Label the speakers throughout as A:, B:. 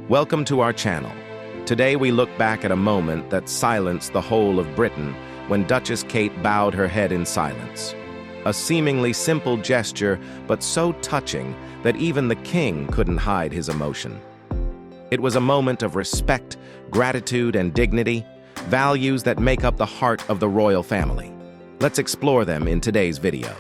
A: Welcome to our channel. Today we look back at a moment that silenced the whole of Britain when Duchess Kate bowed her head in silence. A seemingly simple gesture, but so touching that even the king couldn't hide his emotion. It was a moment of respect, gratitude, and dignity, values that make up the heart of the royal family. Let's explore them in today's video.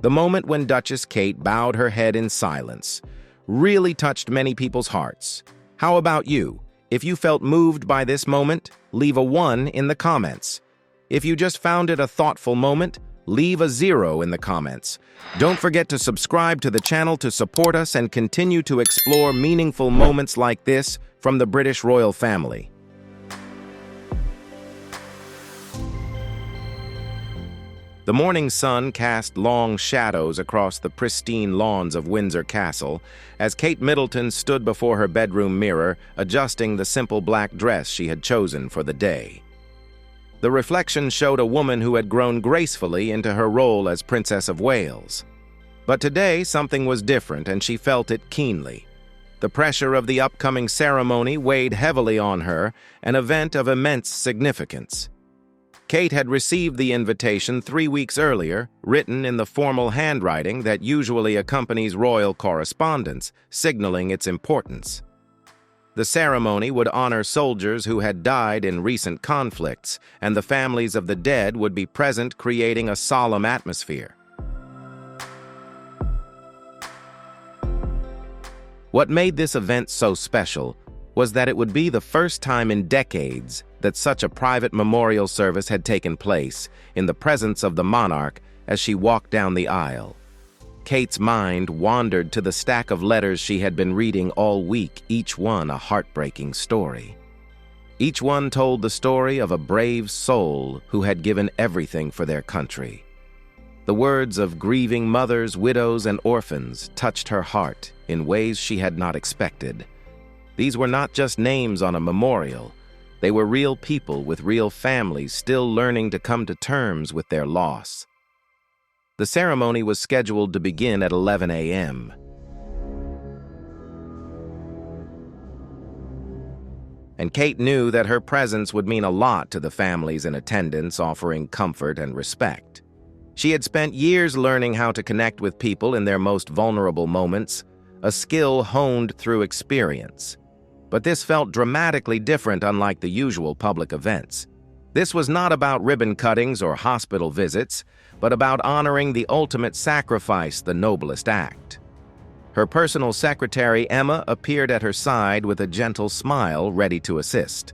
A: The moment when Duchess Kate bowed her head in silence really touched many people's hearts. How about you? If you felt moved by this moment, leave a 1 in the comments. If you just found it a thoughtful moment, leave a 0 in the comments. Don't forget to subscribe to the channel to support us and continue to explore meaningful moments like this from the British royal family. The morning sun cast long shadows across the pristine lawns of Windsor Castle as Kate Middleton stood before her bedroom mirror, adjusting the simple black dress she had chosen for the day. The reflection showed a woman who had grown gracefully into her role as Princess of Wales. But today, something was different, and she felt it keenly. The pressure of the upcoming ceremony weighed heavily on her, an event of immense significance. Kate had received the invitation 3 weeks earlier, written in the formal handwriting that usually accompanies royal correspondence, signaling its importance. The ceremony would honor soldiers who had died in recent conflicts, and the families of the dead would be present, creating a solemn atmosphere. What made this event so special was that it would be the first time in decades that such a private memorial service had taken place in the presence of the monarch as she walked down the aisle. Kate's mind wandered to the stack of letters she had been reading all week, each one a heartbreaking story. Each one told the story of a brave soul who had given everything for their country. The words of grieving mothers, widows, and orphans touched her heart in ways she had not expected. These were not just names on a memorial. They were real people with real families still learning to come to terms with their loss. The ceremony was scheduled to begin at 11 a.m. And Kate knew that her presence would mean a lot to the families in attendance, offering comfort and respect. She had spent years learning how to connect with people in their most vulnerable moments, a skill honed through experience. But this felt dramatically different, unlike the usual public events. This was not about ribbon cuttings or hospital visits, but about honoring the ultimate sacrifice, the noblest act. Her personal secretary, Emma, appeared at her side with a gentle smile, ready to assist.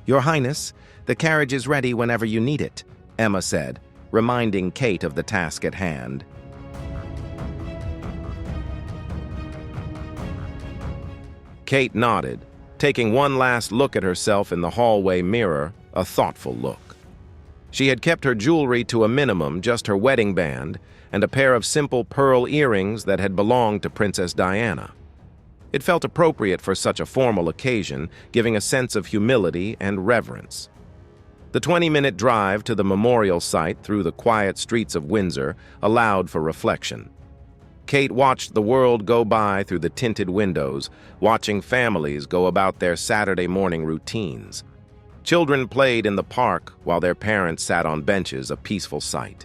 A: "Your Highness, the carriage is ready whenever you need it," Emma said, reminding Kate of the task at hand. Kate nodded, taking one last look at herself in the hallway mirror, a thoughtful look. She had kept her jewelry to a minimum, just her wedding band and a pair of simple pearl earrings that had belonged to Princess Diana. It felt appropriate for such a formal occasion, giving a sense of humility and reverence. The 20-minute drive to the memorial site through the quiet streets of Windsor allowed for reflection. Kate watched the world go by through the tinted windows, watching families go about their Saturday morning routines. Children played in the park while their parents sat on benches, a peaceful sight.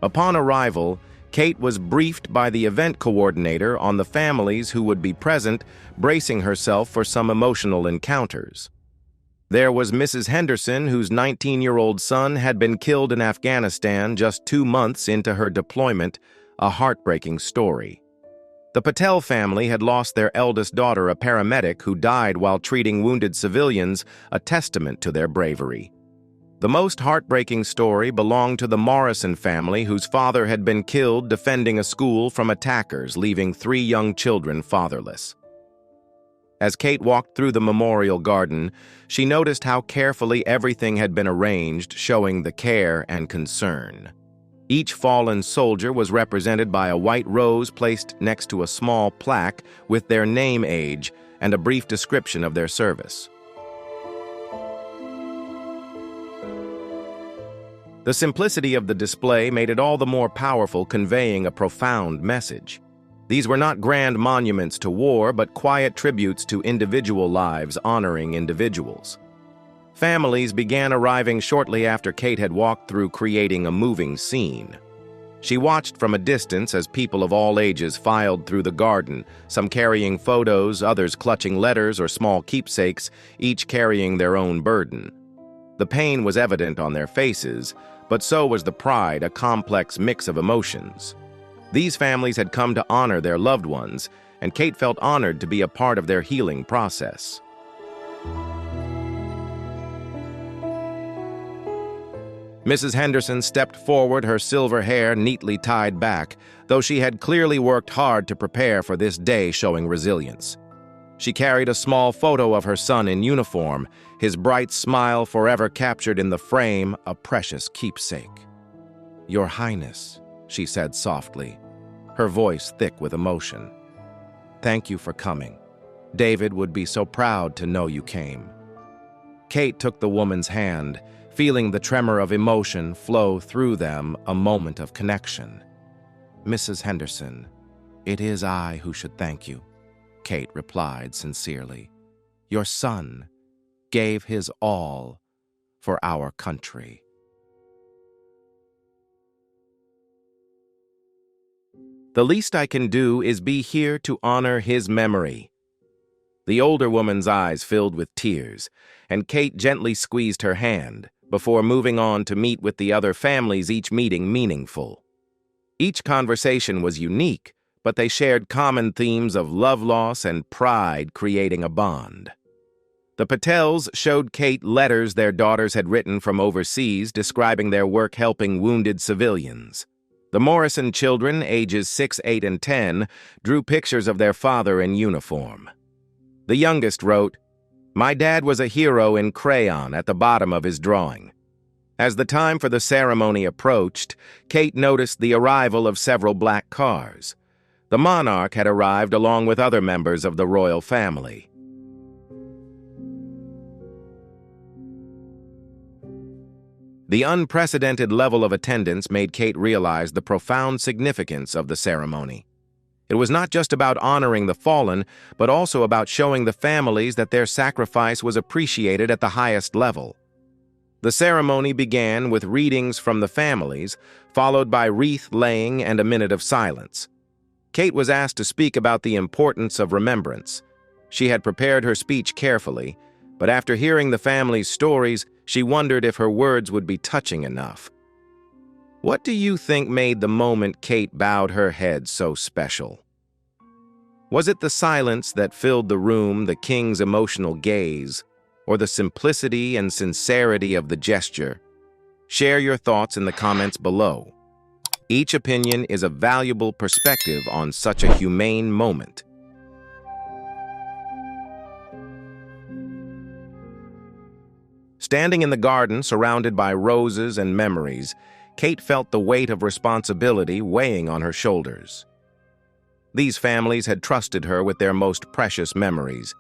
A: Upon arrival, Kate was briefed by the event coordinator on the families who would be present, bracing herself for some emotional encounters. There was Mrs. Henderson, whose 19-year-old son had been killed in Afghanistan just 2 months into her deployment, a heartbreaking story. The Patel family had lost their eldest daughter, a paramedic who died while treating wounded civilians, a testament to their bravery. The most heartbreaking story belonged to the Morrison family, whose father had been killed defending a school from attackers, leaving 3 young children fatherless. As Kate walked through the memorial garden, she noticed how carefully everything had been arranged, showing the care and concern. Each fallen soldier was represented by a white rose placed next to a small plaque with their name, age, and a brief description of their service. The simplicity of the display made it all the more powerful, conveying a profound message. These were not grand monuments to war, but quiet tributes to individual lives honoring individuals. Families began arriving shortly after Kate had walked through, creating a moving scene. She watched from a distance as people of all ages filed through the garden, some carrying photos, others clutching letters or small keepsakes, each carrying their own burden. The pain was evident on their faces, but so was the pride, a complex mix of emotions. These families had come to honor their loved ones, and Kate felt honored to be a part of their healing process. Mrs. Henderson stepped forward, her silver hair neatly tied back, though she had clearly worked hard to prepare for this day, showing resilience. She carried a small photo of her son in uniform, his bright smile forever captured in the frame, a precious keepsake. "Your Highness," she said softly, her voice thick with emotion. "Thank you for coming. David would be so proud to know you came." Kate took the woman's hand, feeling the tremor of emotion flow through them, a moment of connection. "Mrs. Henderson, it is I who should thank you," Kate replied sincerely. "Your son gave his all for our country." "The least I can do is be here to honor his memory." The older woman's eyes filled with tears, and Kate gently squeezed her hand before moving on to meet with the other families, each meeting meaningful. Each conversation was unique, but they shared common themes of love loss and pride, creating a bond. The Patels showed Kate letters their daughters had written from overseas describing their work helping wounded civilians. The Morrison children, ages 6, 8, and 10, drew pictures of their father in uniform. The youngest wrote, "My dad was a hero," in crayon at the bottom of his drawing. As the time for the ceremony approached, Kate noticed the arrival of several black cars. The Monarch had arrived along with other members of the royal family. The unprecedented level of attendance made Kate realize the profound significance of the ceremony. It was not just about honoring the fallen, but also about showing the families that their sacrifice was appreciated at the highest level. The ceremony began with readings from the families, followed by wreath-laying and a minute of silence. Kate was asked to speak about the importance of remembrance. She had prepared her speech carefully, but after hearing the family's stories, she wondered if her words would be touching enough. What do you think made the moment Kate bowed her head so special? Was it the silence that filled the room, the king's emotional gaze, or the simplicity and sincerity of the gesture? Share your thoughts in the comments below. Each opinion is a valuable perspective on such a humane moment. Standing in the garden, surrounded by roses and memories, Kate felt the weight of responsibility weighing on her shoulders. These families had trusted her with their most precious memories,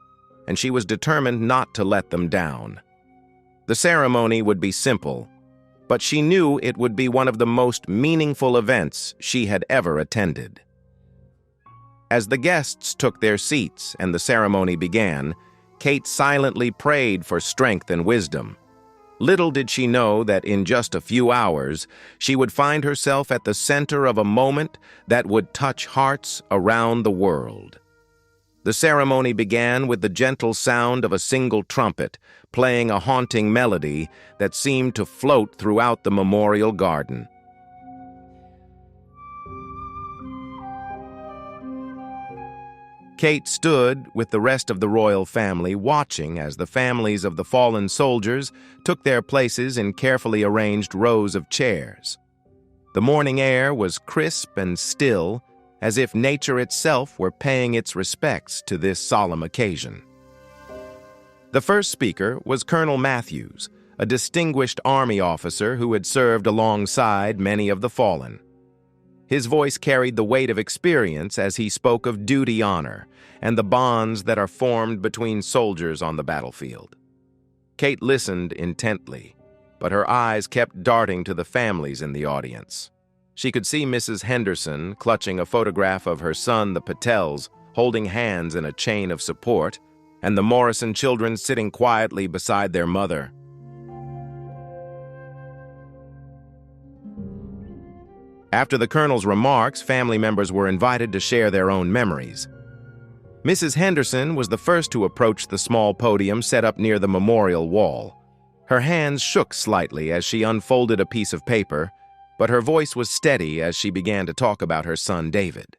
A: and she was determined not to let them down. The ceremony would be simple, but she knew it would be one of the most meaningful events she had ever attended. As the guests took their seats and the ceremony began, Kate silently prayed for strength and wisdom. Little did she know that in just a few hours, she would find herself at the center of a moment that would touch hearts around the world. The ceremony began with the gentle sound of a single trumpet, playing a haunting melody that seemed to float throughout the memorial garden. Kate stood with the rest of the royal family, watching as the families of the fallen soldiers took their places in carefully arranged rows of chairs. The morning air was crisp and still, as if nature itself were paying its respects to this solemn occasion. The first speaker was Colonel Matthews, a distinguished Army officer who had served alongside many of the fallen. His voice carried the weight of experience as he spoke of duty honor and the bonds that are formed between soldiers on the battlefield. Kate listened intently, but her eyes kept darting to the families in the audience. She could see Mrs. Henderson clutching a photograph of her son, the Patels, holding hands in a chain of support, and the Morrison children sitting quietly beside their mother. After the Colonel's remarks, family members were invited to share their own memories. Mrs. Henderson was the first to approach the small podium set up near the memorial wall. Her hands shook slightly as she unfolded a piece of paper, but her voice was steady as she began to talk about her son David.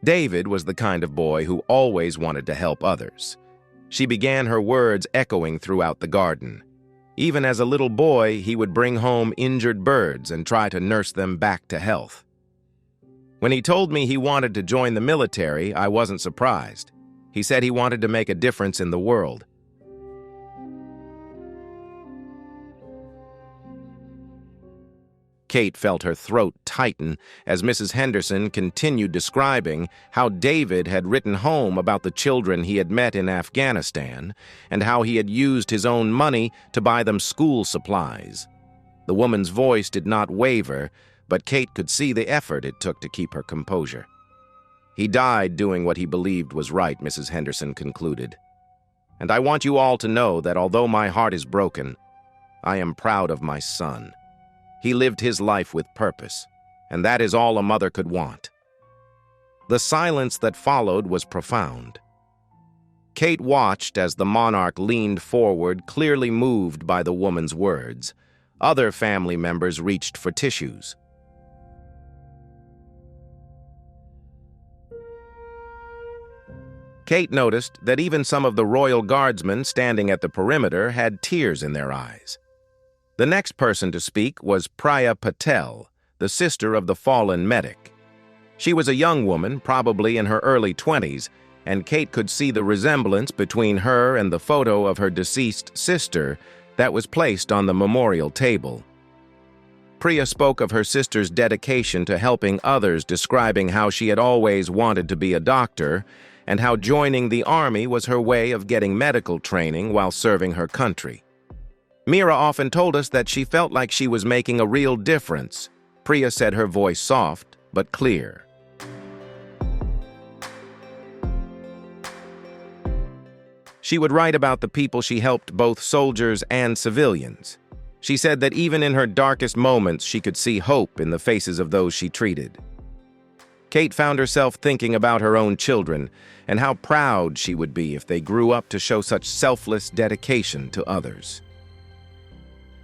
A: David was the kind of boy who always wanted to help others. She began her words echoing throughout the garden. Even as a little boy, he would bring home injured birds and try to nurse them back to health. When he told me he wanted to join the military, I wasn't surprised. He said he wanted to make a difference in the world. Kate felt her throat tighten as Mrs. Henderson continued describing how David had written home about the children he had met in Afghanistan and how he had used his own money to buy them school supplies. The woman's voice did not waver, but Kate could see the effort it took to keep her composure. He died doing what he believed was right, Mrs. Henderson concluded. And I want you all to know that although my heart is broken, I am proud of my son. He lived his life with purpose, and that is all a mother could want. The silence that followed was profound. Kate watched as the monarch leaned forward, clearly moved by the woman's words. Other family members reached for tissues. Kate noticed that even some of the royal guardsmen standing at the perimeter had tears in their eyes. The next person to speak was Priya Patel, the sister of the fallen medic. She was a young woman, probably in her early 20s, and Kate could see the resemblance between her and the photo of her deceased sister that was placed on the memorial table. Priya spoke of her sister's dedication to helping others, describing how she had always wanted to be a doctor and how joining the army was her way of getting medical training while serving her country. Mira often told us that she felt like she was making a real difference. Priya said, her voice soft but clear. She would write about the people she helped, both soldiers and civilians. She said that even in her darkest moments, she could see hope in the faces of those she treated. Kate found herself thinking about her own children and how proud she would be if they grew up to show such selfless dedication to others.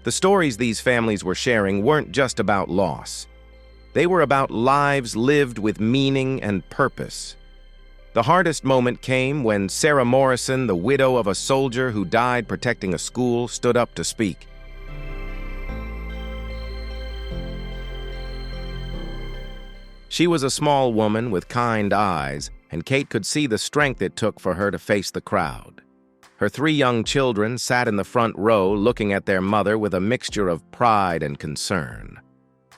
A: The stories these families were sharing weren't just about loss. They were about lives lived with meaning and purpose. The hardest moment came when Sarah Morrison, the widow of a soldier who died protecting a school, stood up to speak. She was a small woman with kind eyes, and Kate could see the strength it took for her to face the crowd. Her 3 young children sat in the front row looking at their mother with a mixture of pride and concern.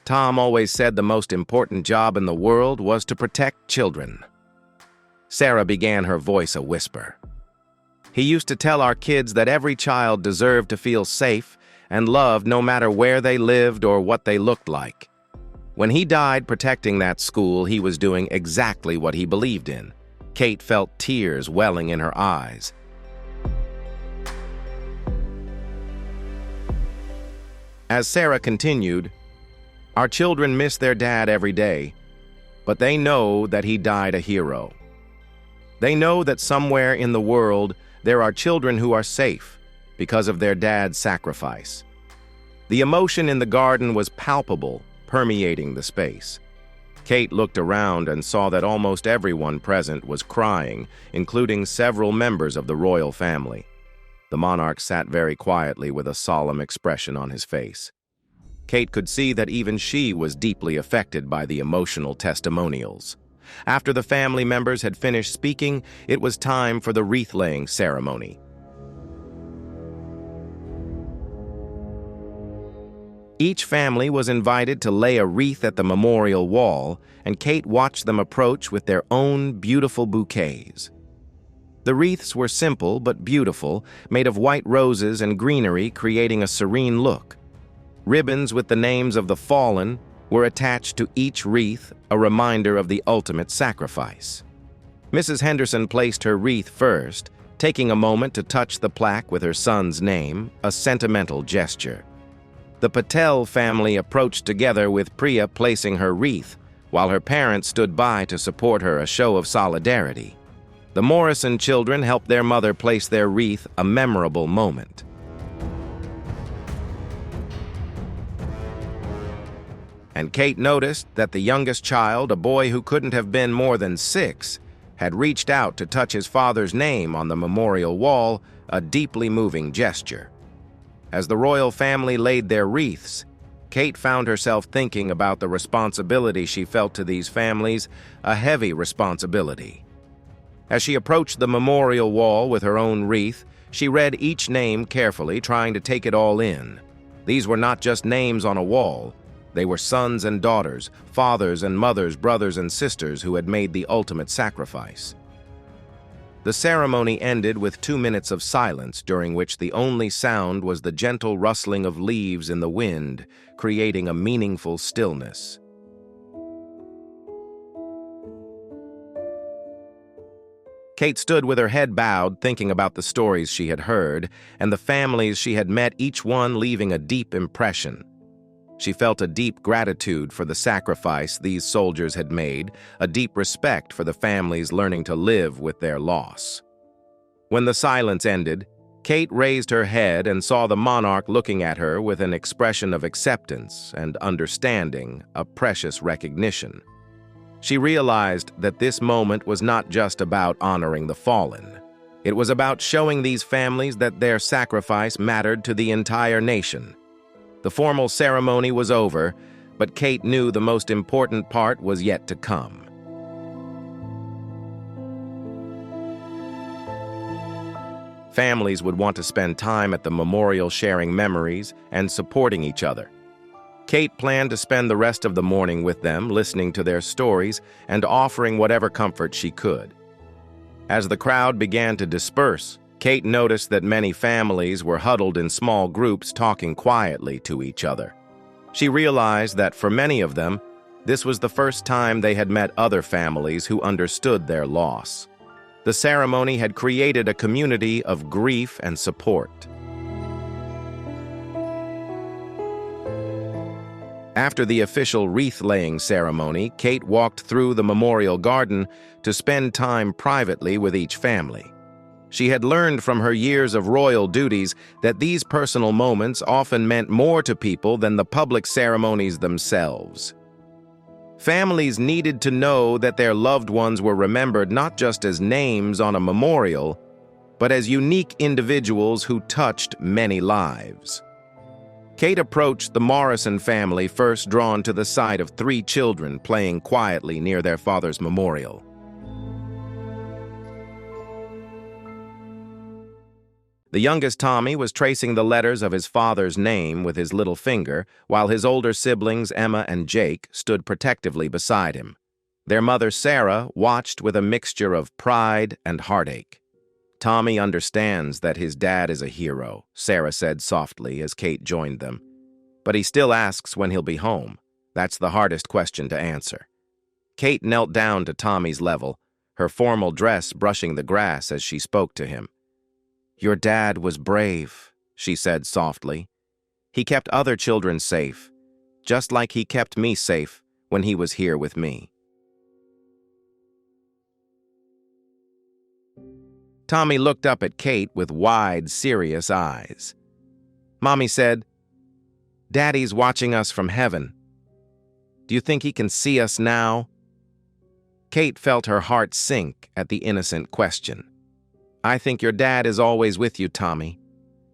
A: Tom always said the most important job in the world was to protect children. Sarah began, her voice a whisper. He used to tell our kids that every child deserved to feel safe and loved no matter where they lived or what they looked like. When he died protecting that school, he was doing exactly what he believed in. Kate felt tears welling in her eyes. As Sarah continued, our children miss their dad every day, but they know that he died a hero. They know that somewhere in the world there are children who are safe because of their dad's sacrifice. The emotion in the garden was palpable, permeating the space. Kate looked around and saw that almost everyone present was crying, including several members of the royal family. The monarch sat very quietly with a solemn expression on his face. Kate could see that even she was deeply affected by the emotional testimonials. After the family members had finished speaking, it was time for the wreath-laying ceremony. Each family was invited to lay a wreath at the memorial wall, and Kate watched them approach with their own beautiful bouquets. The wreaths were simple but beautiful, made of white roses and greenery, creating a serene look. Ribbons with the names of the fallen were attached to each wreath, a reminder of the ultimate sacrifice. Mrs. Henderson placed her wreath first, taking a moment to touch the plaque with her son's name, a sentimental gesture. The Patel family approached together, with Priya placing her wreath, while her parents stood by to support her, a show of solidarity. The Morrison children helped their mother place their wreath, a memorable moment. And Kate noticed that the youngest child, a boy who couldn't have been more than 6, had reached out to touch his father's name on the memorial wall, a deeply moving gesture. As the royal family laid their wreaths, Kate found herself thinking about the responsibility she felt to these families, a heavy responsibility. As she approached the memorial wall with her own wreath, she read each name carefully, trying to take it all in. These were not just names on a wall. They were sons and daughters, fathers and mothers, brothers and sisters who had made the ultimate sacrifice. The ceremony ended with 2 minutes of silence, during which the only sound was the gentle rustling of leaves in the wind, creating a meaningful stillness. Kate stood with her head bowed, thinking about the stories she had heard and the families she had met, each one leaving a deep impression. She felt a deep gratitude for the sacrifice these soldiers had made, a deep respect for the families learning to live with their loss. When the silence ended, Kate raised her head and saw the monarch looking at her with an expression of acceptance and understanding, a precious recognition. She realized that this moment was not just about honoring the fallen. It was about showing these families that their sacrifice mattered to the entire nation. The formal ceremony was over, but Kate knew the most important part was yet to come. Families would want to spend time at the memorial, sharing memories and supporting each other. Kate planned to spend the rest of the morning with them, listening to their stories and offering whatever comfort she could. As the crowd began to disperse, Kate noticed that many families were huddled in small groups, talking quietly to each other. She realized that for many of them, this was the first time they had met other families who understood their loss. The ceremony had created a community of grief and support. After the official wreath-laying ceremony, Kate walked through the memorial garden to spend time privately with each family. She had learned from her years of royal duties that these personal moments often meant more to people than the public ceremonies themselves. Families needed to know that their loved ones were remembered not just as names on a memorial, but as unique individuals who touched many lives. Kate approached the Morrison family, first drawn to the sight of 3 children playing quietly near their father's memorial. The youngest Tommy was tracing the letters of his father's name with his little finger, while his older siblings, Emma and Jake, stood protectively beside him. Their mother, Sarah, watched with a mixture of pride and heartache. "Tommy understands that his dad is a hero," Sarah said softly as Kate joined them. "But he still asks when he'll be home. That's the hardest question to answer." Kate knelt down to Tommy's level, her formal dress brushing the grass as she spoke to him. "Your dad was brave," she said softly. "He kept other children safe, just like he kept me safe when he was here with me." Tommy looked up at Kate with wide, serious eyes. Mommy said, "Daddy's watching us from heaven. Do you think he can see us now?" Kate felt her heart sink at the innocent question. "I think your dad is always with you, Tommy.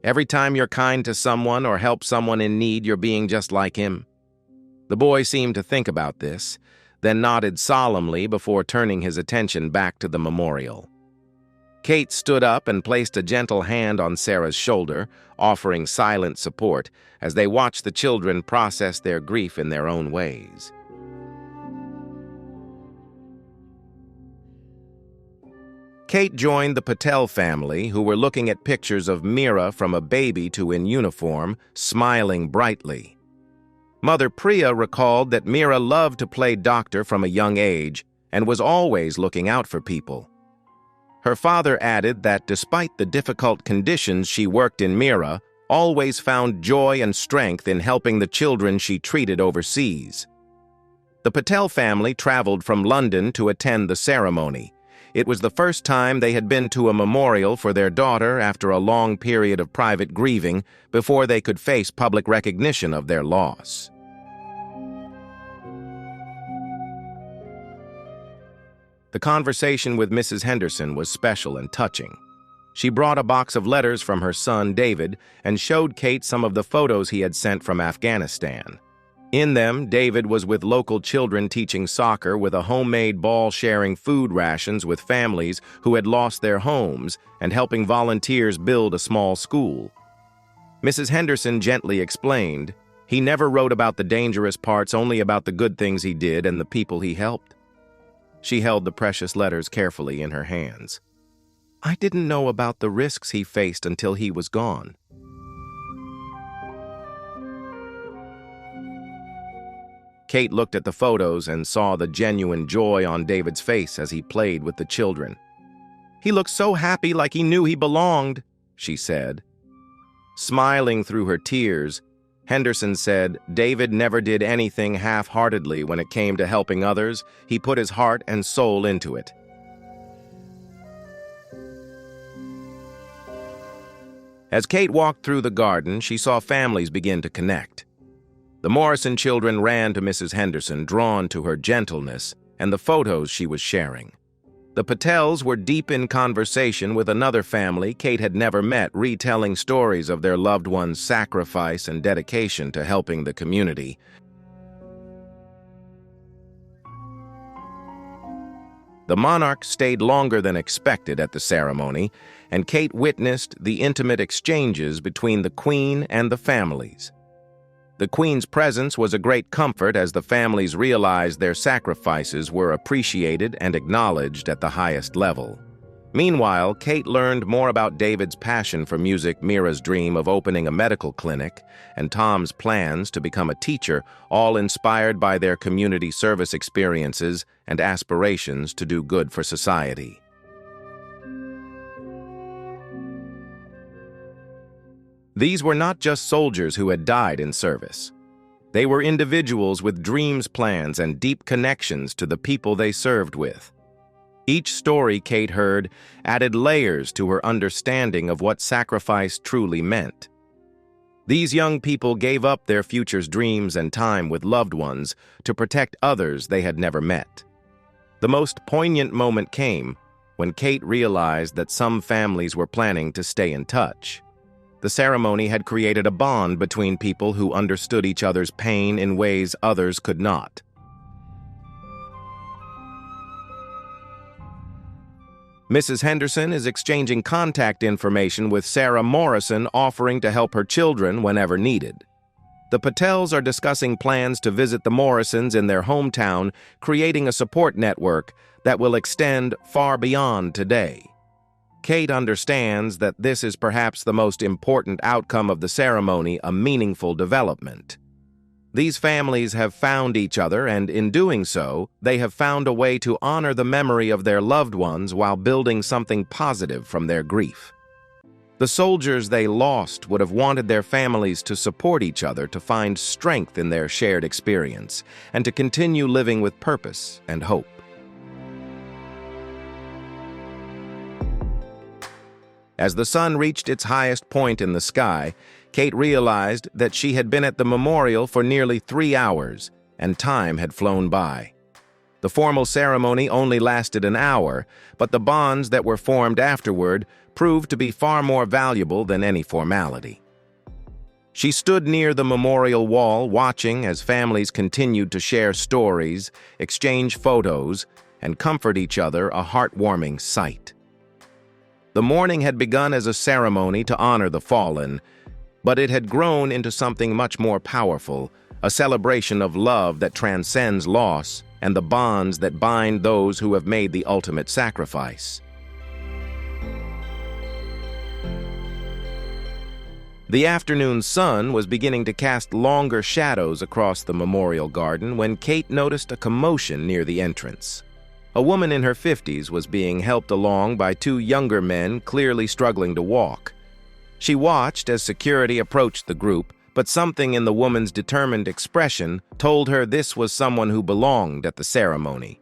A: Every time you're kind to someone or help someone in need, you're being just like him." The boy seemed to think about this, then nodded solemnly before turning his attention back to the memorial. Kate stood up and placed a gentle hand on Sarah's shoulder, offering silent support as they watched the children process their grief in their own ways. Kate joined the Patel family, who were looking at pictures of Mira from a baby to in uniform, smiling brightly. Mother Priya recalled that Mira loved to play doctor from a young age and was always looking out for people. Her father added that despite the difficult conditions she worked in, Mira always found joy and strength in helping the children she treated overseas. The Patel family traveled from London to attend the ceremony. It was the first time they had been to a memorial for their daughter after a long period of private grieving before they could face public recognition of their loss. The conversation with Mrs. Henderson was special and touching. She brought a box of letters from her son, David, and showed Kate some of the photos he had sent from Afghanistan. In them, David was with local children teaching soccer with a homemade ball, sharing food rations with families who had lost their homes and helping volunteers build a small school. Mrs. Henderson gently explained, he never wrote about the dangerous parts, only about the good things he did and the people he helped. She held the precious letters carefully in her hands. I didn't know about the risks he faced until he was gone. Kate looked at the photos and saw the genuine joy on David's face as he played with the children. He looked so happy, like he knew he belonged, she said. Smiling through her tears, Henderson said, David never did anything half-heartedly when it came to helping others. He put his heart and soul into it. As Kate walked through the garden, she saw families begin to connect. The Morrison children ran to Mrs. Henderson, drawn to her gentleness and the photos she was sharing. The Patels were deep in conversation with another family Kate had never met, retelling stories of their loved one's sacrifice and dedication to helping the community. The Monarch stayed longer than expected at the ceremony, and Kate witnessed the intimate exchanges between the Queen and the families. The Queen's presence was a great comfort as the families realized their sacrifices were appreciated and acknowledged at the highest level. Meanwhile, Kate learned more about David's passion for music, Mira's dream of opening a medical clinic, and Tom's plans to become a teacher, all inspired by their community service experiences and aspirations to do good for society. These were not just soldiers who had died in service. They were individuals with dreams, plans, and deep connections to the people they served with. Each story Kate heard added layers to her understanding of what sacrifice truly meant. These young people gave up their future's dreams and time with loved ones to protect others they had never met. The most poignant moment came when Kate realized that some families were planning to stay in touch. The ceremony had created a bond between people who understood each other's pain in ways others could not. Mrs. Henderson is exchanging contact information with Sarah Morrison, offering to help her children whenever needed. The Patels are discussing plans to visit the Morrisons in their hometown, creating a support network that will extend far beyond today. Kate understands that this is perhaps the most important outcome of the ceremony, a meaningful development. These families have found each other, and in doing so, they have found a way to honor the memory of their loved ones while building something positive from their grief. The soldiers they lost would have wanted their families to support each other, to find strength in their shared experience, and to continue living with purpose and hope. As the sun reached its highest point in the sky, Kate realized that she had been at the memorial for nearly 3 hours, and time had flown by. The formal ceremony only lasted an hour, but the bonds that were formed afterward proved to be far more valuable than any formality. She stood near the memorial wall, watching as families continued to share stories, exchange photos, and comfort each other, a heartwarming sight. The morning had begun as a ceremony to honor the fallen, but it had grown into something much more powerful, a celebration of love that transcends loss and the bonds that bind those who have made the ultimate sacrifice. The afternoon sun was beginning to cast longer shadows across the memorial garden when Kate noticed a commotion near the entrance. A woman in her 50s was being helped along by two younger men clearly struggling to walk. She watched as security approached the group, but something in the woman's determined expression told her this was someone who belonged at the ceremony.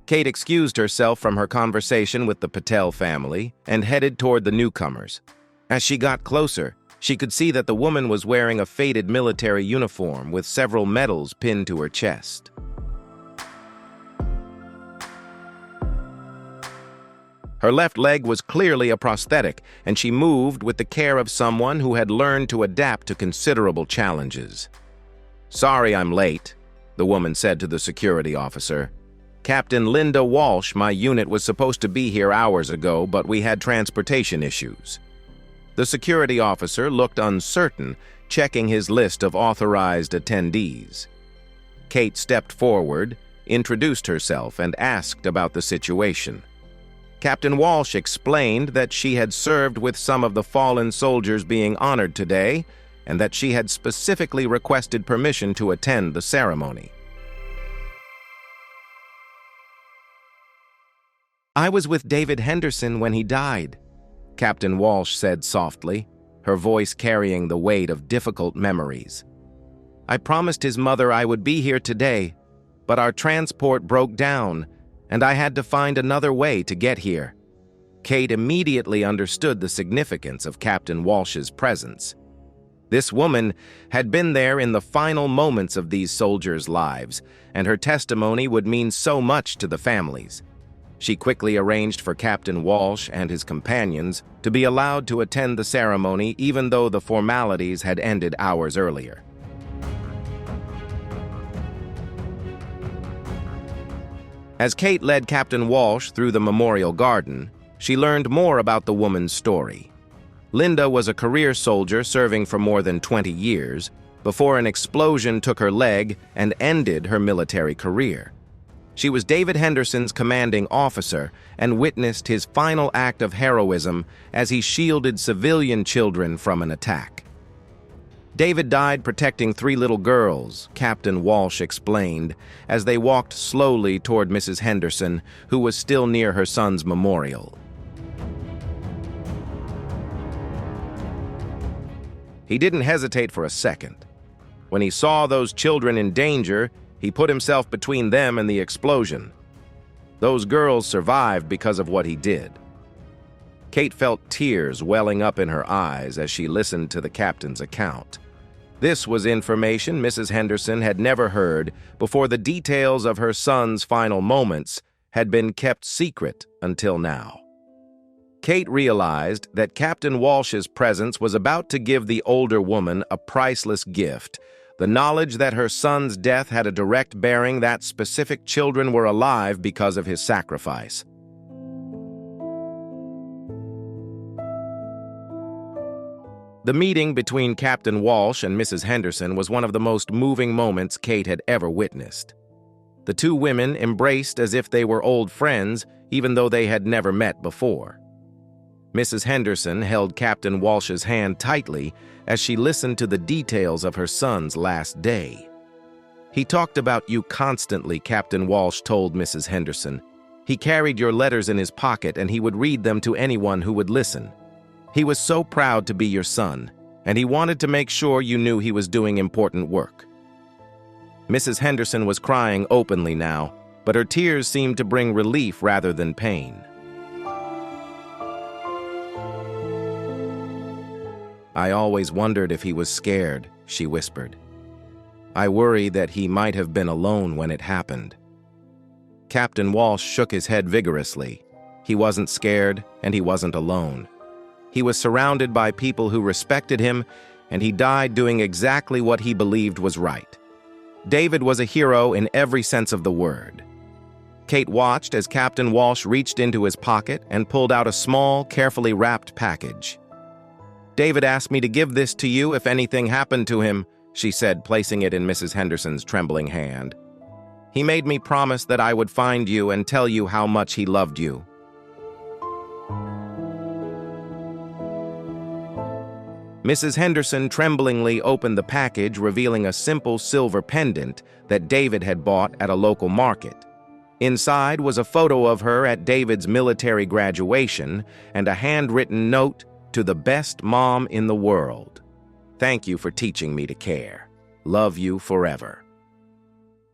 A: Kate excused herself from her conversation with the Patel family and headed toward the newcomers. As she got closer, she could see that the woman was wearing a faded military uniform with several medals pinned to her chest. Her left leg was clearly a prosthetic, and she moved with the care of someone who had learned to adapt to considerable challenges. "Sorry I'm late," the woman said to the security officer. "Captain Linda Walsh, my unit, was supposed to be here hours ago, but we had transportation issues." The security officer looked uncertain, checking his list of authorized attendees. Kate stepped forward, introduced herself, and asked about the situation. Captain Walsh explained that she had served with some of the fallen soldiers being honored today, and that she had specifically requested permission to attend the ceremony. "I was with David Henderson when he died," Captain Walsh said softly, her voice carrying the weight of difficult memories. "I promised his mother I would be here today, but our transport broke down, and I had to find another way to get here." Kate immediately understood the significance of Captain Walsh's presence. This woman had been there in the final moments of these soldiers' lives, and her testimony would mean so much to the families. She quickly arranged for Captain Walsh and his companions to be allowed to attend the ceremony even though the formalities had ended hours earlier. As Kate led Captain Walsh through the memorial garden, she learned more about the woman's story. Linda was a career soldier serving for more than 20 years before an explosion took her leg and ended her military career. She was David Henderson's commanding officer and witnessed his final act of heroism as he shielded civilian children from an attack. "David died protecting 3 little girls," Captain Walsh explained, as they walked slowly toward Mrs. Henderson, who was still near her son's memorial. He didn't hesitate for a second. When he saw those children in danger, he put himself between them and the explosion. Those girls survived because of what he did. Kate felt tears welling up in her eyes as she listened to the captain's account. This was information Mrs. Henderson had never heard before the details of her son's final moments had been kept secret until now. Kate realized that Captain Walsh's presence was about to give the older woman a priceless gift, the knowledge that her son's death had a direct bearing that specific children were alive because of his sacrifice. The meeting between Captain Walsh and Mrs. Henderson was one of the most moving moments Kate had ever witnessed. The two women embraced as if they were old friends, even though they had never met before. Mrs. Henderson held Captain Walsh's hand tightly as she listened to the details of her son's last day. "He talked about you constantly," Captain Walsh told Mrs. Henderson. "He carried your letters in his pocket and he would read them to anyone who would listen. He was so proud to be your son, and he wanted to make sure you knew he was doing important work." Mrs. Henderson was crying openly now, but her tears seemed to bring relief rather than pain. "I always wondered if he was scared," she whispered. "I worry that he might have been alone when it happened." Captain Walsh shook his head vigorously. He wasn't scared, and he wasn't alone. He was surrounded by people who respected him, and he died doing exactly what he believed was right. David was a hero in every sense of the word. Kate watched as Captain Walsh reached into his pocket and pulled out a small, carefully wrapped package. "David asked me to give this to you if anything happened to him," she said, placing it in Mrs. Henderson's trembling hand. "He made me promise that I would find you and tell you how much he loved you." Mrs. Henderson tremblingly opened the package, revealing a simple silver pendant that David had bought at a local market. Inside was a photo of her at David's military graduation and a handwritten note to the best mom in the world. "Thank you for teaching me to care. Love you forever."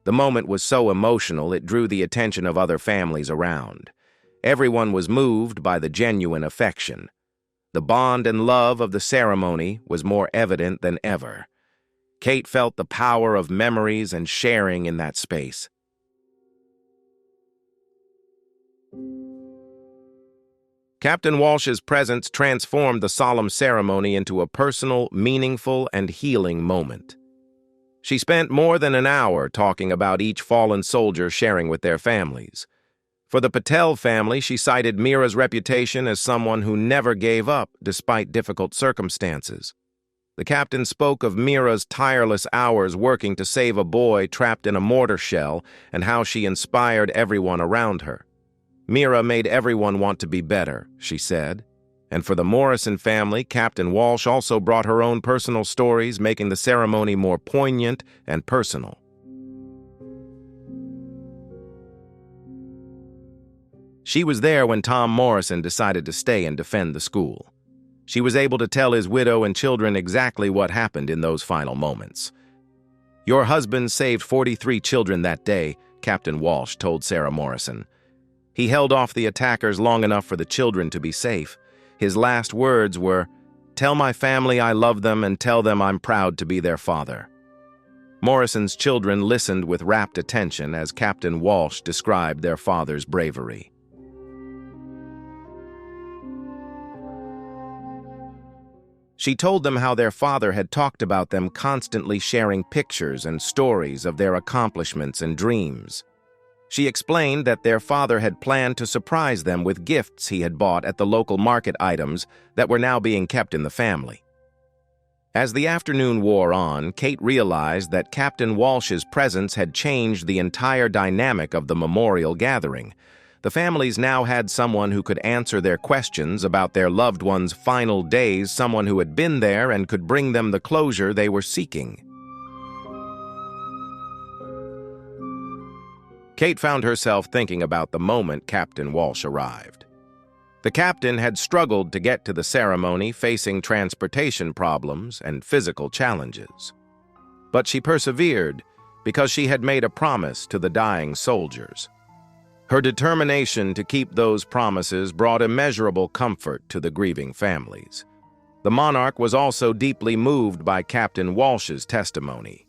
A: The moment was so emotional it drew the attention of other families around. Everyone was moved by the genuine affection. The bond and love of the ceremony was more evident than ever. Kate felt the power of memories and sharing in that space. Captain Walsh's presence transformed the solemn ceremony into a personal, meaningful, and healing moment. She spent more than an hour talking about each fallen soldier sharing with their families. For the Patel family, she cited Mira's reputation as someone who never gave up despite difficult circumstances. The captain spoke of Mira's tireless hours working to save a boy trapped in a mortar shell and how she inspired everyone around her. "Mira made everyone want to be better," she said. And for the Morrison family, Captain Walsh also brought her own personal stories, making the ceremony more poignant and personal. She was there when Tom Morrison decided to stay and defend the school. She was able to tell his widow and children exactly what happened in those final moments. "Your husband saved 43 children that day," Captain Walsh told Sarah Morrison. "He held off the attackers long enough for the children to be safe. His last words were, 'Tell my family I love them and tell them I'm proud to be their father.'" Morrison's children listened with rapt attention as Captain Walsh described their father's bravery. She told them how their father had talked about them constantly sharing pictures and stories of their accomplishments and dreams. She explained that their father had planned to surprise them with gifts he had bought at the local market, items that were now being kept in the family. As the afternoon wore on, Kate realized that Captain Walsh's presence had changed the entire dynamic of the memorial gathering. The families now had someone who could answer their questions about their loved ones' final days, someone who had been there and could bring them the closure they were seeking. Kate found herself thinking about the moment Captain Walsh arrived. The captain had struggled to get to the ceremony, facing transportation problems and physical challenges. But she persevered because she had made a promise to the dying soldiers. Her determination to keep those promises brought immeasurable comfort to the grieving families. The Monarch was also deeply moved by Captain Walsh's testimony.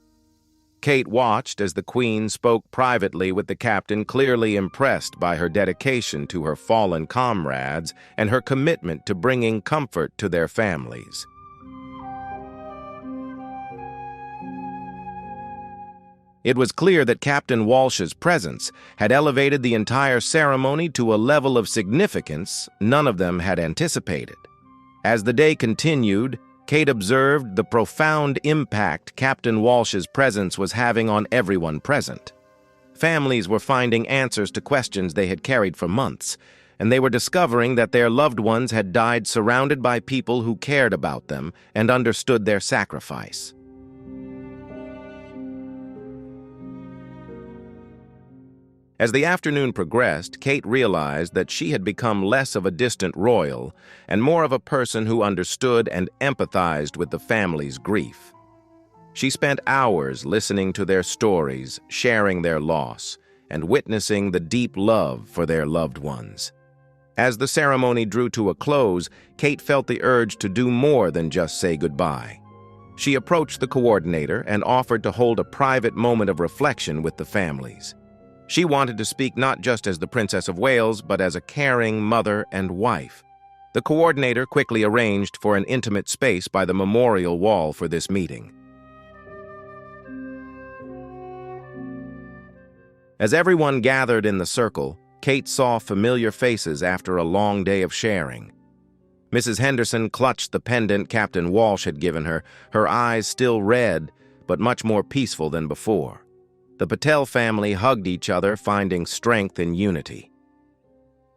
A: Kate watched as the Queen spoke privately with the captain, clearly impressed by her dedication to her fallen comrades and her commitment to bringing comfort to their families. It was clear that Captain Walsh's presence had elevated the entire ceremony to a level of significance none of them had anticipated. As the day continued, Kate observed the profound impact Captain Walsh's presence was having on everyone present. Families were finding answers to questions they had carried for months, and they were discovering that their loved ones had died surrounded by people who cared about them and understood their sacrifice. As the afternoon progressed, Kate realized that she had become less of a distant royal and more of a person who understood and empathized with the family's grief. She spent hours listening to their stories, sharing their loss, and witnessing the deep love for their loved ones. As the ceremony drew to a close, Kate felt the urge to do more than just say goodbye. She approached the coordinator and offered to hold a private moment of reflection with the families. She wanted to speak not just as the Princess of Wales, but as a caring mother and wife. The coordinator quickly arranged for an intimate space by the memorial wall for this meeting. As everyone gathered in the circle, Kate saw familiar faces after a long day of sharing. Mrs. Henderson clutched the pendant Captain Walsh had given her, her eyes still red, but much more peaceful than before. The Patel family hugged each other, finding strength in unity.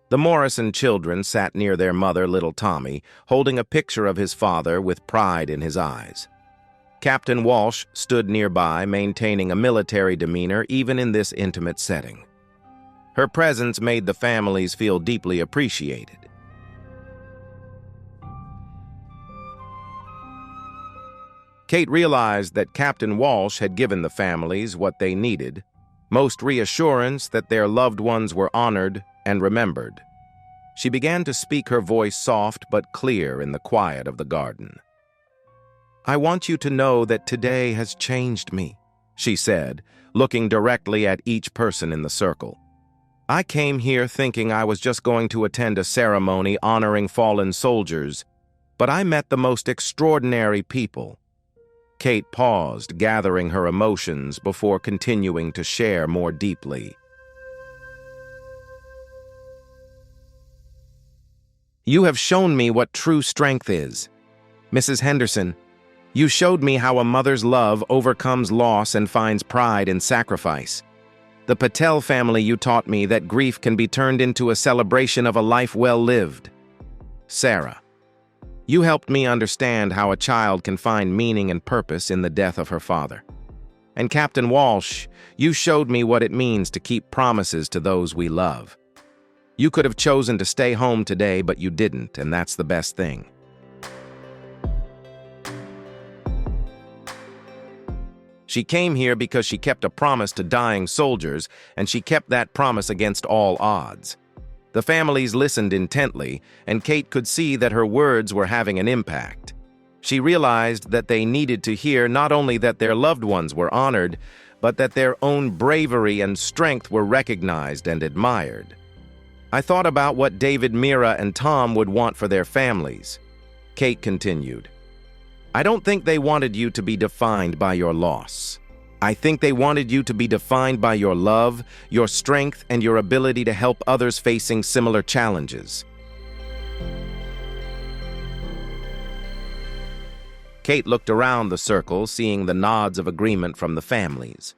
A: The Morrison children sat near their mother, little Tommy, holding a picture of his father with pride in his eyes. Captain Walsh stood nearby, maintaining a military demeanor even in this intimate setting. Her presence made the families feel deeply appreciated. Kate realized that Captain Walsh had given the families what they needed, most reassurance that their loved ones were honored and remembered. She began to speak, her voice soft but clear in the quiet of the garden. "I want you to know that today has changed me," she said, looking directly at each person in the circle. "I came here thinking I was just going to attend a ceremony honoring fallen soldiers, but I met the most extraordinary people." Kate paused, gathering her emotions before continuing to share more deeply. "You have shown me what true strength is. Mrs. Henderson, you showed me how a mother's love overcomes loss and finds pride in sacrifice. The Patel family, you taught me that grief can be turned into a celebration of a life well lived. Sarah, you helped me understand how a child can find meaning and purpose in the death of her father. And Captain Walsh, you showed me what it means to keep promises to those we love. You could have chosen to stay home today, but you didn't, and that's the best thing." She came here because she kept a promise to dying soldiers, and she kept that promise against all odds. The families listened intently, and Kate could see that her words were having an impact. She realized that they needed to hear not only that their loved ones were honored, but that their own bravery and strength were recognized and admired. "I thought about what David, Mira, and Tom would want for their families," Kate continued. "I don't think they wanted you to be defined by your loss. I think they wanted you to be defined by your love, your strength, and your ability to help others facing similar challenges." Kate looked around the circle, seeing the nods of agreement from the families.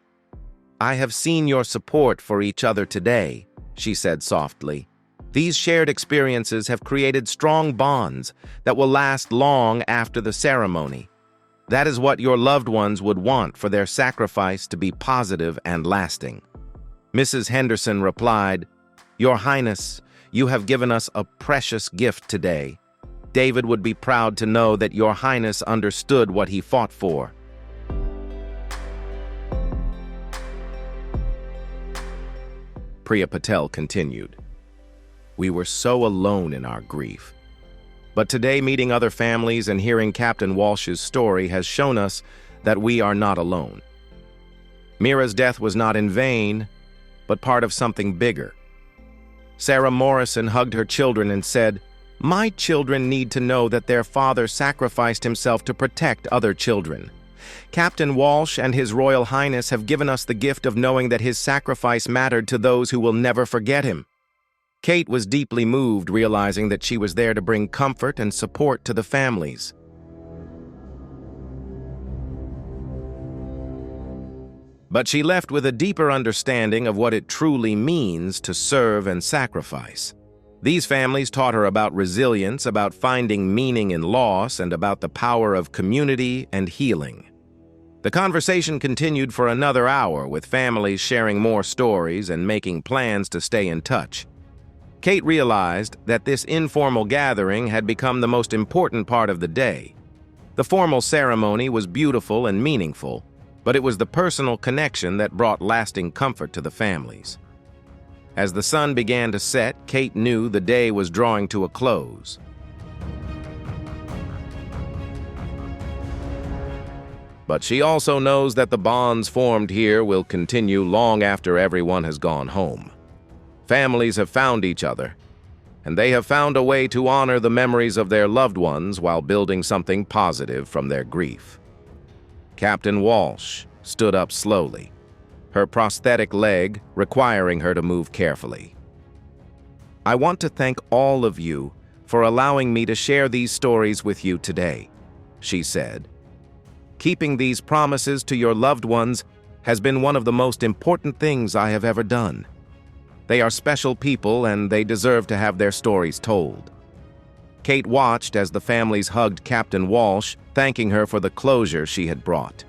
A: "I have seen your support for each other today," she said softly. "These shared experiences have created strong bonds that will last long after the ceremony. That is what your loved ones would want for their sacrifice to be positive and lasting." Mrs. Henderson replied, "Your Highness, you have given us a precious gift today. David would be proud to know that Your Highness understood what he fought for." Priya Patel continued, "We were so alone in our grief. But today, meeting other families and hearing Captain Walsh's story has shown us that we are not alone. Mira's death was not in vain, but part of something bigger. Sarah Morrison hugged her children and said, 'My children need to know that their father sacrificed himself to protect other children. Captain Walsh and His Royal Highness have given us the gift of knowing that his sacrifice mattered to those who will never forget him.'" Kate was deeply moved, realizing that she was there to bring comfort and support to the families. But she left with a deeper understanding of what it truly means to serve and sacrifice. These families taught her about resilience, about finding meaning in loss, and about the power of community and healing. The conversation continued for another hour, with families sharing more stories and making plans to stay in touch. Kate realized that this informal gathering had become the most important part of the day. The formal ceremony was beautiful and meaningful, but it was the personal connection that brought lasting comfort to the families. As the sun began to set, Kate knew the day was drawing to a close. But she also knows that the bonds formed here will continue long after everyone has gone home. Families have found each other, and they have found a way to honor the memories of their loved ones while building something positive from their grief. Captain Walsh stood up slowly, her prosthetic leg requiring her to move carefully. "I want to thank all of you for allowing me to share these stories with you today," she said. "Keeping these promises to your loved ones has been one of the most important things I have ever done. They are special people and they deserve to have their stories told. Kate watched as the families hugged Captain Walsh, thanking her for the closure she had brought.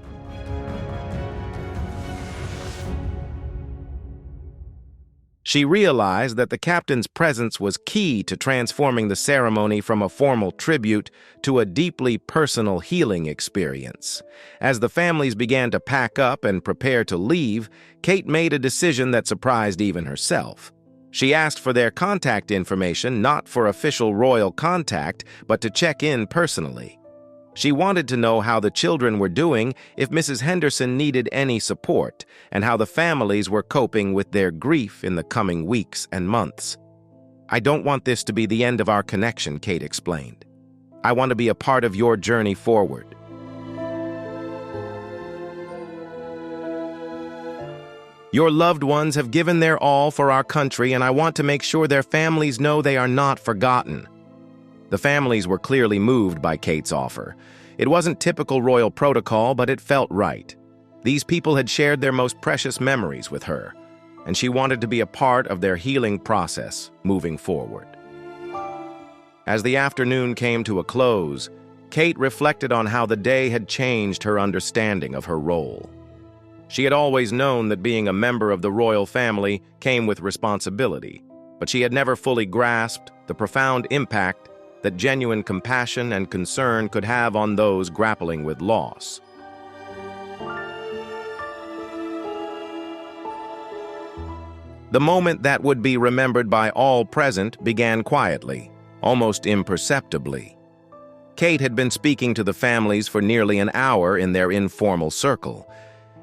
A: She realized that the captain's presence was key to transforming the ceremony from a formal tribute to a deeply personal healing experience. As the families began to pack up and prepare to leave, Kate made a decision that surprised even herself. She asked for their contact information, not for official royal contact, but to check in personally. She wanted to know how the children were doing, if Mrs. Henderson needed any support, and how the families were coping with their grief in the coming weeks and months. "I don't want this to be the end of our connection," Kate explained. "I want to be a part of your journey forward." "Your loved ones have given their all for our country, and I want to make sure their families know they are not forgotten." The families were clearly moved by Kate's offer. It wasn't typical royal protocol, but it felt right. These people had shared their most precious memories with her, and she wanted to be a part of their healing process moving forward. As the afternoon came to a close, Kate reflected on how the day had changed her understanding of her role. She had always known that being a member of the royal family came with responsibility, but she had never fully grasped the profound impact that genuine compassion and concern could have on those grappling with loss. The moment that would be remembered by all present began quietly, almost imperceptibly. Kate had been speaking to the families for nearly an hour in their informal circle,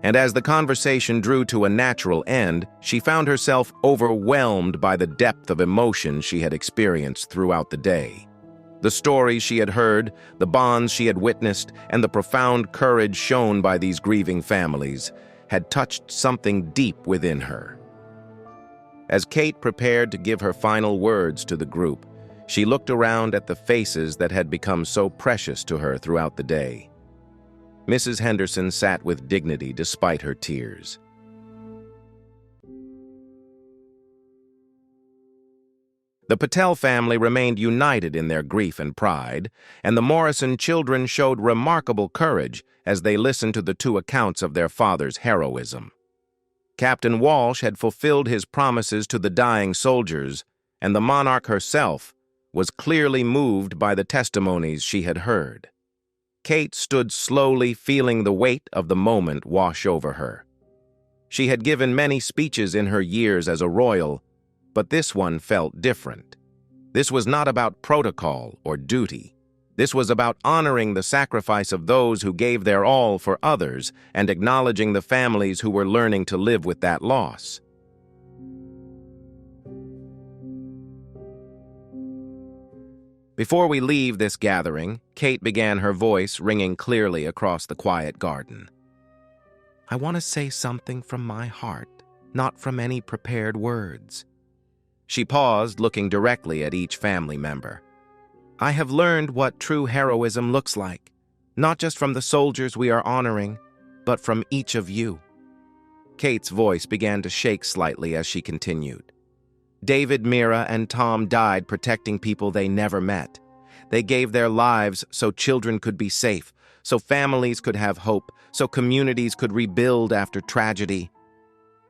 A: and as the conversation drew to a natural end, she found herself overwhelmed by the depth of emotion she had experienced throughout the day. The stories she had heard, the bonds she had witnessed, and the profound courage shown by these grieving families had touched something deep within her. As Kate prepared to give her final words to the group, she looked around at the faces that had become so precious to her throughout the day. Mrs. Henderson sat with dignity despite her tears. The Patel family remained united in their grief and pride, and the Morrison children showed remarkable courage as they listened to the two accounts of their father's heroism. Captain Walsh had fulfilled his promises to the dying soldiers, and the Monarch herself was clearly moved by the testimonies she had heard. Kate stood slowly, feeling the weight of the moment wash over her. She had given many speeches in her years as a royal, but this one felt different. This was not about protocol or duty. This was about honoring the sacrifice of those who gave their all for others and acknowledging the families who were learning to live with that loss. Before we leave this gathering, Kate began, her voice ringing clearly across the quiet garden. "I want to say something from my heart, not from any prepared words." She paused, looking directly at each family member. "I have learned what true heroism looks like, not just from the soldiers we are honoring, but from each of you." Kate's voice began to shake slightly as she continued. "David, Mira, and Tom died protecting people they never met. They gave their lives so children could be safe, so families could have hope, so communities could rebuild after tragedy.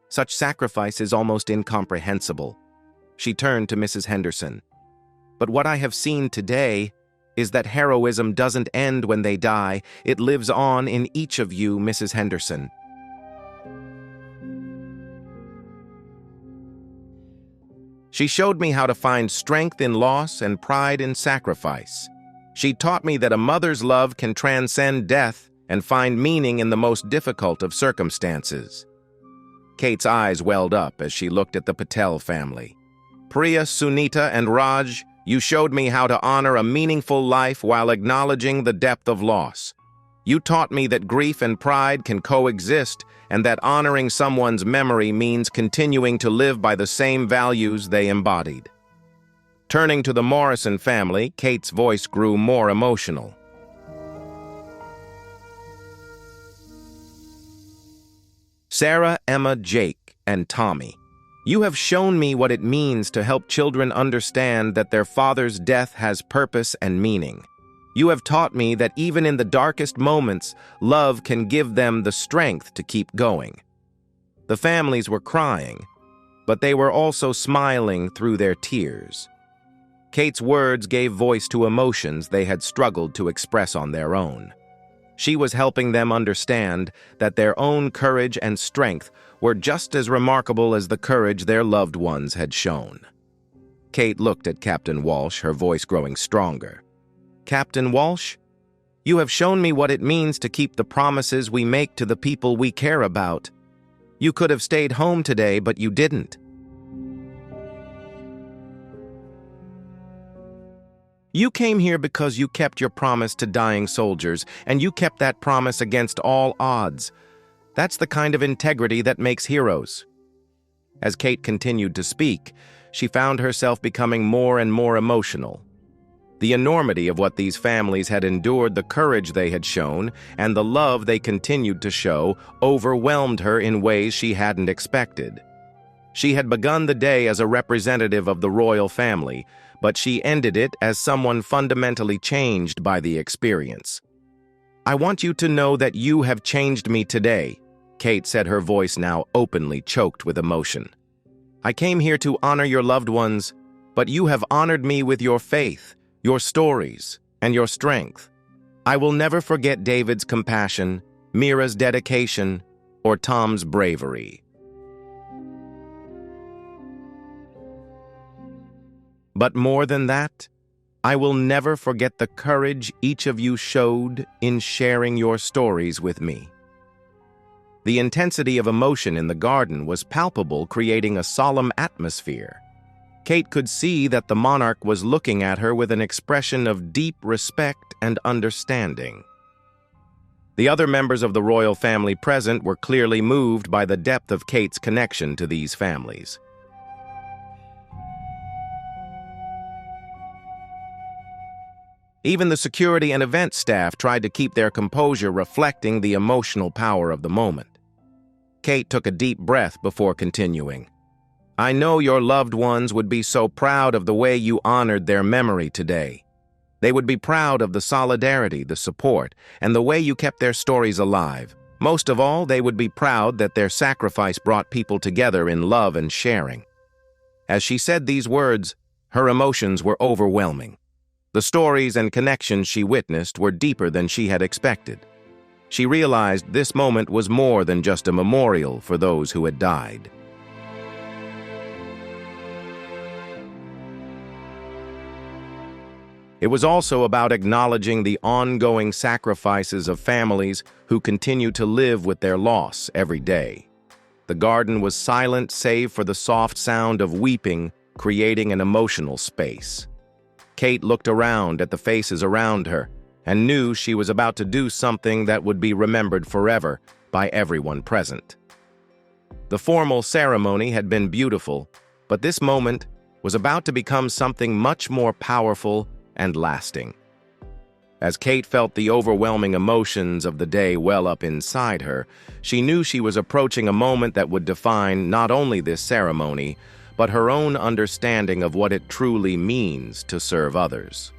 A: Such sacrifice is almost incomprehensible." She turned to Mrs. Henderson. "But what I have seen today is that heroism doesn't end when they die. It lives on in each of you, Mrs. Henderson." She showed me how to find strength in loss and pride in sacrifice. She taught me that a mother's love can transcend death and find meaning in the most difficult of circumstances. Kate's eyes welled up as she looked at the Patel family. "Priya, Sunita, and Raj, you showed me how to honor a meaningful life while acknowledging the depth of loss. You taught me that grief and pride can coexist and that honoring someone's memory means continuing to live by the same values they embodied." Turning to the Morrison family, Kate's voice grew more emotional. "Sarah, Emma, Jake, and Tommy, You have shown me what it means to help children understand that their father's death has purpose and meaning. You have taught me that even in the darkest moments, love can give them the strength to keep going. The families were crying, but they were also smiling through their tears. Kate's words gave voice to emotions they had struggled to express on their own. She was helping them understand that their own courage and strength were just as remarkable as the courage their loved ones had shown. Kate looked at Captain Walsh, her voice growing stronger. Captain Walsh, you have shown me what it means to keep the promises we make to the people we care about. You could have stayed home today, but you didn't. You came here because you kept your promise to dying soldiers, and you kept that promise against all odds. That's the kind of integrity that makes heroes. As Kate continued to speak, she found herself becoming more and more emotional. The enormity of what these families had endured, the courage they had shown, and the love they continued to show overwhelmed her in ways she hadn't expected. She had begun the day as a representative of the royal family, but she ended it as someone fundamentally changed by the experience. I want you to know that you have changed me today, Kate said, her voice now openly choked with emotion. I came here to honor your loved ones, but you have honored me with your faith, your stories, and your strength. I will never forget David's compassion, Mira's dedication, or Tom's bravery. But more than that, I will never forget the courage each of you showed in sharing your stories with me. The intensity of emotion in the garden was palpable, creating a solemn atmosphere. Kate could see that the monarch was looking at her with an expression of deep respect and understanding. The other members of the royal family present were clearly moved by the depth of Kate's connection to these families. Even the security and event staff tried to keep their composure, reflecting the emotional power of the moment. Kate took a deep breath before continuing. I know your loved ones would be so proud of the way you honored their memory today. They would be proud of the solidarity, the support, and the way you kept their stories alive. Most of all, they would be proud that their sacrifice brought people together in love and sharing. As she said these words, her emotions were overwhelming. The stories and connections she witnessed were deeper than she had expected. She realized this moment was more than just a memorial for those who had died. It was also about acknowledging the ongoing sacrifices of families who continue to live with their loss every day. The garden was silent save for the soft sound of weeping, creating an emotional space. Kate looked around at the faces around her and knew she was about to do something that would be remembered forever by everyone present. The formal ceremony had been beautiful, but this moment was about to become something much more powerful and lasting. As Kate felt the overwhelming emotions of the day well up inside her, she knew she was approaching a moment that would define not only this ceremony, but her own understanding of what it truly means to serve others.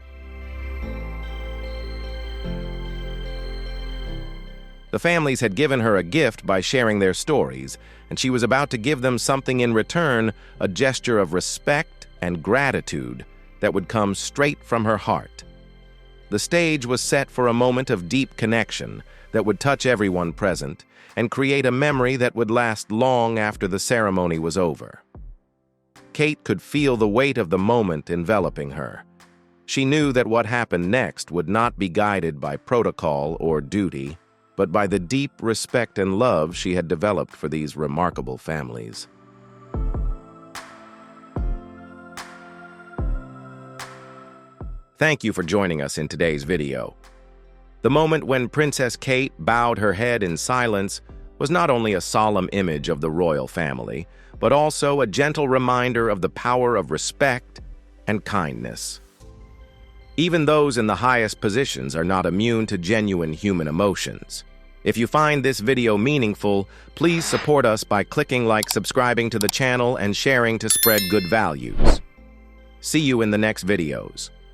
A: The families had given her a gift by sharing their stories, and she was about to give them something in return, a gesture of respect and gratitude that would come straight from her heart. The stage was set for a moment of deep connection that would touch everyone present and create a memory that would last long after the ceremony was over. Kate could feel the weight of the moment enveloping her. She knew that what happened next would not be guided by protocol or duty, but by the deep respect and love she had developed for these remarkable families. Thank you for joining us in today's video. The moment when Princess Kate bowed her head in silence was not only a solemn image of the royal family, but also a gentle reminder of the power of respect and kindness. Even those in the highest positions are not immune to genuine human emotions. If you find this video meaningful, please support us by clicking like, subscribing to the channel, and sharing to spread good values. See you in the next videos.